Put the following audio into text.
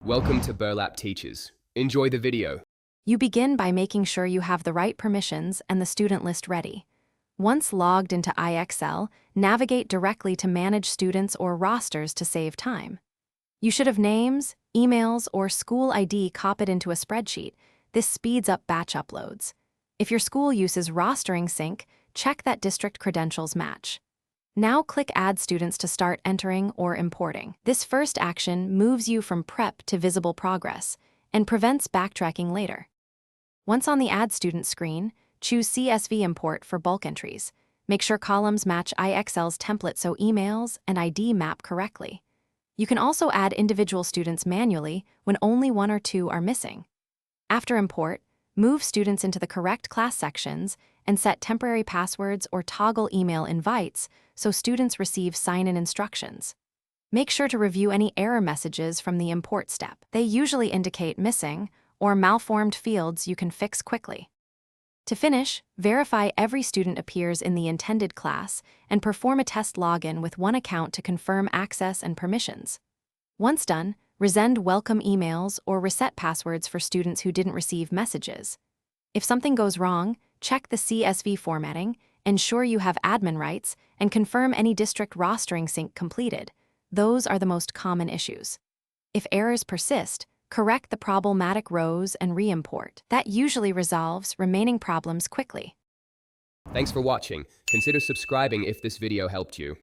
Welcome to Burlap Teachers. Enjoy the video. You begin by making sure you have the right permissions and the student list ready. Once logged into IXL, navigate directly to Manage Students or Rosters to save time. You should have names, emails, or school ID copied into a spreadsheet. This speeds up batch uploads. If your school uses rostering sync, check that district credentials match. Now click Add Students to start entering or importing. This first action moves you from prep to visible progress and prevents backtracking later. Once on the Add Student screen, choose CSV Import for bulk entries. Make sure columns match IXL's template so emails and ID map correctly. You can also add individual students manually when only one or two are missing. After import, move students into the correct class sections and set temporary passwords or toggle email invites so students receive sign-in instructions. Make sure to review any error messages from the import step. They usually indicate missing or malformed fields you can fix quickly. To finish, verify every student appears in the intended class and perform a test login with one account to confirm access and permissions. Once done, resend welcome emails or reset passwords for students who didn't receive messages. If something goes wrong, check the CSV formatting, ensure you have admin rights, and confirm any district rostering sync completed. Those are the most common issues. If errors persist, correct the problematic rows and re-import. That usually resolves remaining problems quickly. Thanks for watching. Consider subscribing if this video helped you.